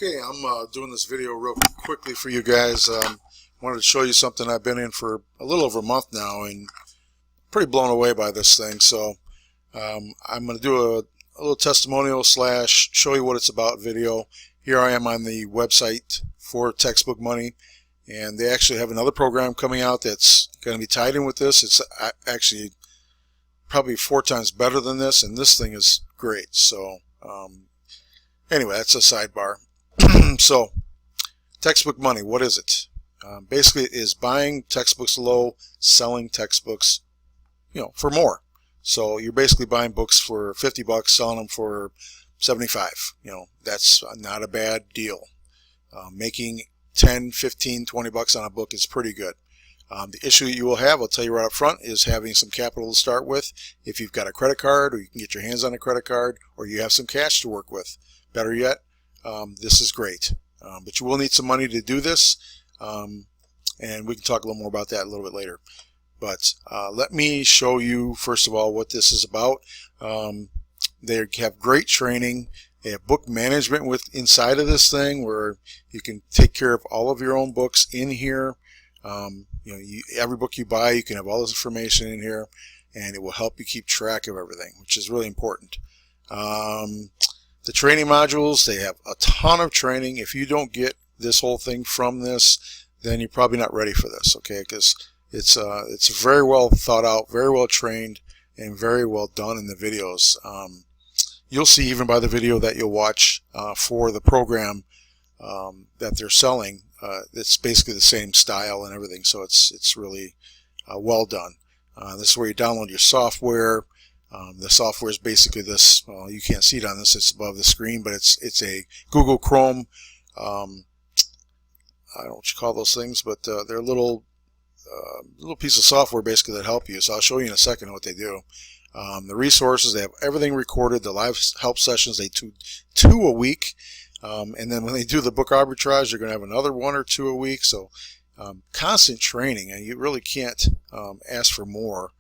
Okay, I'm doing this video real quickly for you guys. Wanted to show you something I've been in for a little over a month now, and pretty blown away by this thing. So I'm going to do a little testimonial slash show you what it's about video. Here I am on the website for Textbook Money, and they actually have another program coming out that's going to be tied in with this. It's actually probably 4 times better than this, and this thing is great. So anyway, that's a sidebar. So, Textbook Money, what is it? Basically, it is buying textbooks low, selling textbooks, for more. So you're basically buying books for 50 bucks, selling them for 75. That's not a bad deal. Making 10, 15, 20 bucks on a book is pretty good. The issue you will have, I'll tell you right up front, is having some capital to start with. If you've got a credit card, or you can get your hands on a credit card, or you have some cash to work with. Better yet, this is great. But you will need some money to do this, and we can talk a little more about that a little bit later. But let me show you, first of all, what this is about. They have great training. They have book management inside of this thing, where you can take care of all of your own books in here. Every book you buy, you can have all this information in here, and it will help you keep track of everything, which is really important. The training modules, they have a ton of training. If you don't get this whole thing from this, then you're probably not ready for this, okay? Because it's very well thought out, very well trained, and very well done in the videos. You'll see even by the video that you'll watch for the program that they're selling, it's basically the same style and everything, so it's really well done. This is where you download your software. The software is basically this. Well, you can't see it on this; it's above the screen, but it's a Google Chrome. I don't know what you call those things, but they're a little piece of software basically that help you. So I'll show you in a second what they do. The resources, they have everything recorded. The live help sessions, they do 2 a week, and then when they do the book arbitrage, they're going to have another 1 or 2 a week. So constant training, and you really can't ask for more.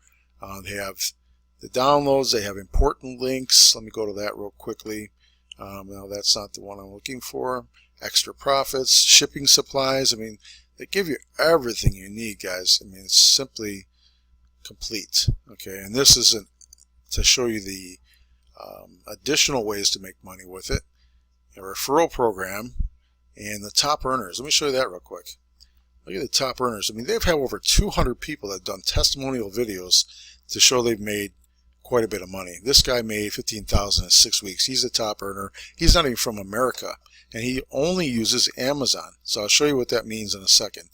They have the downloads, they have important links. Let me go to that real quickly. No, that's not the one I'm looking for. Extra profits, shipping supplies. I mean, they give you everything you need, guys. I mean, it's simply complete. Okay, and this isn't to show you the additional ways to make money with it. A referral program and the top earners. Let me show you that real quick. Look at the top earners. I mean, they've had over 200 people that have done testimonial videos to show they've made quite a bit of money. This guy made $15,000 in 6 weeks. He's a top earner. He's not even from America, and he only uses Amazon. So I'll show you what that means in a second.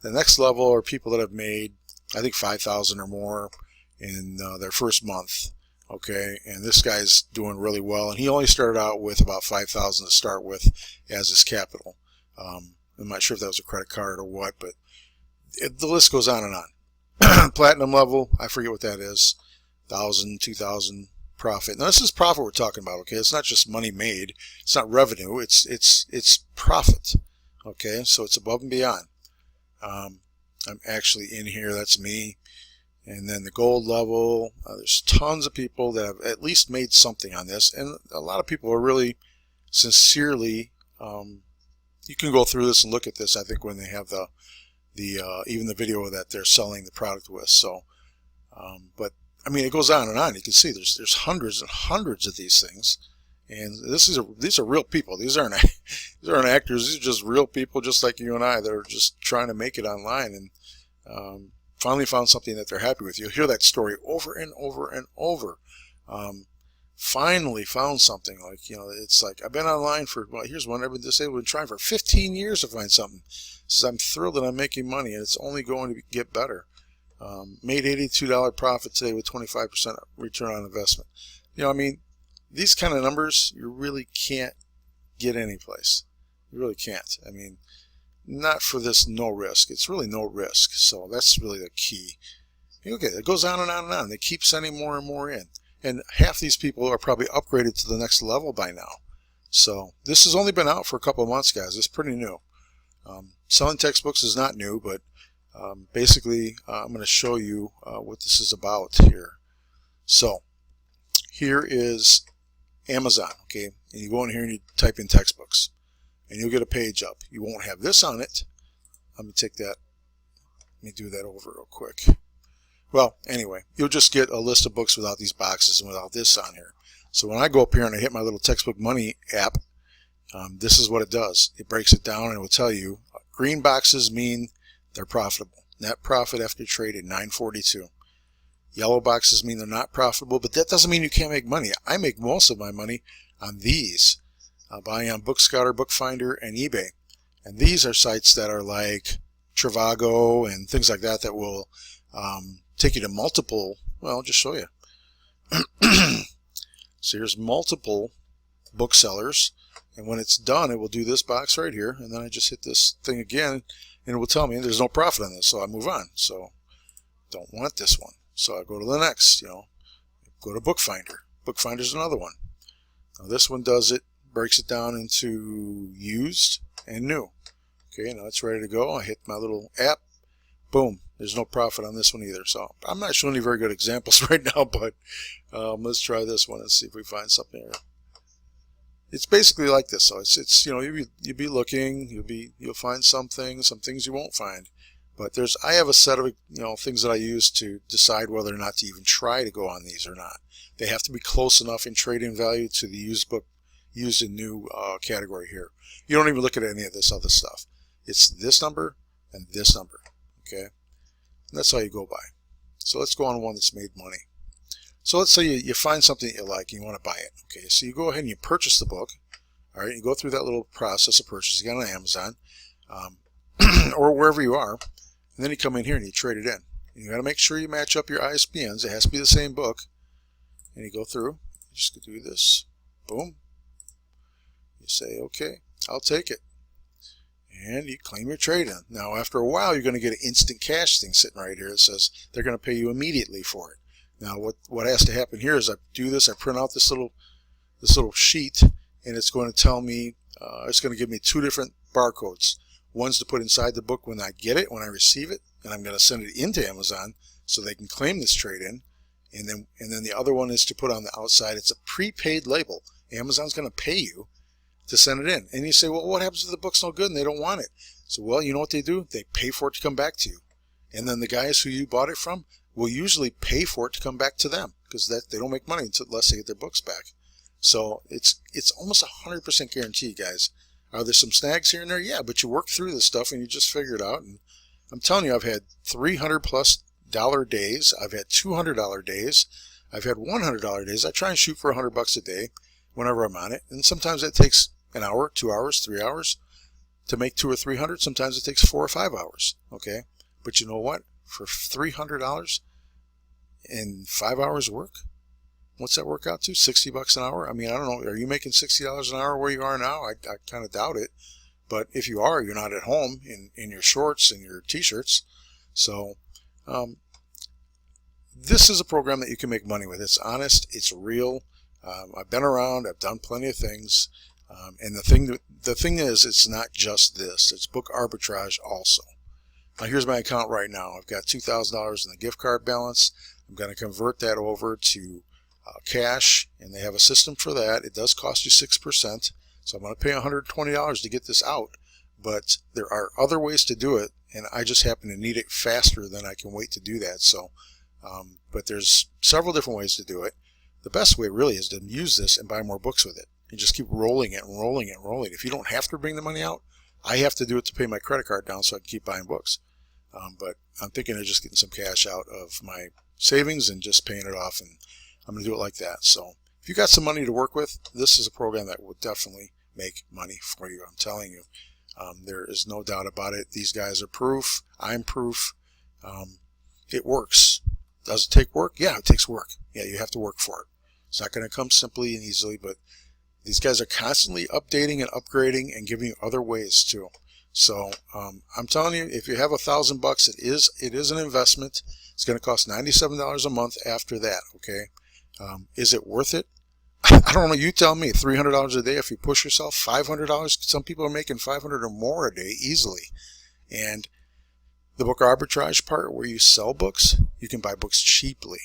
The next level are people that have made, I think, $5,000 or more in their first month. Okay, and this guy's doing really well, and he only started out with about $5,000 to start with as his capital. I'm not sure if that was a credit card or what, but the list goes on and on. Platinum level, I forget what that is. 1,000, 2,000 profit. Now this is profit we're talking about, okay? It's not just money made. It's not revenue. It's profit, okay? So it's above and beyond. I'm actually in here. That's me. And then the gold level. There's tons of people that have at least made something on this, and a lot of people are really sincerely. You can go through this and look at this. I think when they have even the video that they're selling the product with. So, but I mean, it goes on and on. You can see there's hundreds and hundreds of these things, and these are real people. These aren't actors. These are just real people, just like you and I. They're just trying to make it online, and finally found something that they're happy with. You'll hear that story over and over and over. Finally found something, like, it's like, I've been online for, well, here's one I've been trying for 15 years to find something. Says, I'm thrilled that I'm making money, and it's only going to get better. Made $82 profit today with 25% return on investment. I mean, these kind of numbers you really can't get anyplace. You really can't. I mean, not for this no risk. It's really no risk. So that's really the key. Okay, it goes on and on and on. They keep sending more and more in. And half these people are probably upgraded to the next level by now. So this has only been out for a couple of months, guys. It's pretty new. Selling textbooks is not new, but basically I'm going to show you what this is about here. So here is Amazon, okay, and you go in here and you type in textbooks. and you'll get a page up. You won't have this on it. Let me take that. Let me do that over real quick. Well, anyway, you'll just get a list of books without these boxes and without this on here. So when I go up here and I hit my little Textbook Money app, this is what it does. It breaks it down and it will tell you green boxes mean they're profitable. Net profit after trade at $9.42. Yellow boxes mean they're not profitable, but that doesn't mean you can't make money. I make most of my money on these, buying on BookScout, Bookfinder, and eBay. And these are sites that are like Trivago and things like that that will take you to multiple, well, I'll just show you. So here's multiple booksellers, and when it's done, it will do this box right here, and then I just hit this thing again, and it will tell me there's no profit on this, so I move on. So don't want this one. So I go to the next, go to Bookfinder. Bookfinder's another one. Now this one does it, breaks it down into used and new. Okay, now it's ready to go. I hit my little app. Boom. There's no profit on this one either. So I'm not showing you very good examples right now, but let's try this one and see if we find something here. It's basically like this. So it's you'll be looking, you'll find some things you won't find. But I have a set of things that I use to decide whether or not to even try to go on these or not. They have to be close enough in trading value to the used and new category here. You don't even look at any of this other stuff. It's this number and this number. Okay, and that's how you go by. So let's go on one that's made money. So let's say you find something that you like and you want to buy it. Okay, so you go ahead and you purchase the book. All right, you go through that little process of purchasing on Amazon or wherever you are. And then you come in here and you trade it in. And you got to make sure you match up your ISBNs. It has to be the same book. And you go through. You just do this. Boom. You say, okay, I'll take it. And you claim your trade in. Now, after a while, you're going to get an instant cash thing sitting right here that says they're going to pay you immediately for it. Now, what has to happen here is I do this. I print out this little sheet, and it's going to tell me, it's going to give me two different barcodes. One's to put inside the book when I get it, when I receive it, and I'm going to send it into Amazon so they can claim this trade-in. And then the other one is to put on the outside. It's a prepaid label. Amazon's going to pay you to send it in. And you say, well, what happens if the book's no good and they don't want it? So, well, you know what they do? They pay for it to come back to you. And then the guys who you bought it from will usually pay for it to come back to them because they don't make money unless they get their books back. So it's almost 100% guaranteed, guys. Are there some snags here and there? Yeah, but you work through this stuff and you just figure it out. And I'm telling you, I've had $300+ days. I've had $200 days. I've had $100 days. I try and shoot for $100 a day whenever I'm on it. And sometimes it takes an hour, 2 hours, 3 hours to make 200 or 300. Sometimes it takes 4 or 5 hours. Okay, but you know what? For $300 and 5 hours work, what's that work out to? $60 an hour? I mean, I don't know. Are you making $60 an hour where you are now? I kind of doubt it. But if you are, you're not at home in your shorts and your t-shirts. So this is a program that you can make money with. It's honest. It's real. I've been around. I've done plenty of things. And the thing is, it's not just this. It's book arbitrage also. Now, here's my account right now. I've got $2,000 in the gift card balance. I'm going to convert that over to cash, and they have a system for that. It does cost you 6%, so I'm going to pay $120 to get this out, but there are other ways to do it, and I just happen to need it faster than I can wait to do that. So, but there's several different ways to do it. The best way really is to use this and buy more books with it, and just keep rolling it and rolling it and rolling it. If you don't have to bring the money out, I have to do it to pay my credit card down so I can keep buying books. But I'm thinking of just getting some cash out of my savings and just paying it off, and I'm going to do it like that. So if you got some money to work with, this is a program that will definitely make money for you. I'm telling you. There is no doubt about it. These guys are proof. I'm proof. It works. Does it take work? Yeah, it takes work. Yeah, you have to work for it. It's not going to come simply and easily, but these guys are constantly updating and upgrading and giving you other ways too. So I'm telling you, if you have $1,000, it is an investment. It's going to cost $97 a month after that. Okay, is it worth it? I don't know. You tell me. $300 a day if you push yourself. $500. Some people are making $500 or more a day easily. And the book arbitrage part, where you sell books, you can buy books cheaply.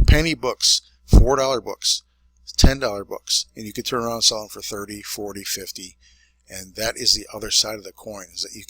Penny books, $4 books, $10 books, and you can turn around and sell them for $30, $40, $50. And that is the other side of the coin, is that you can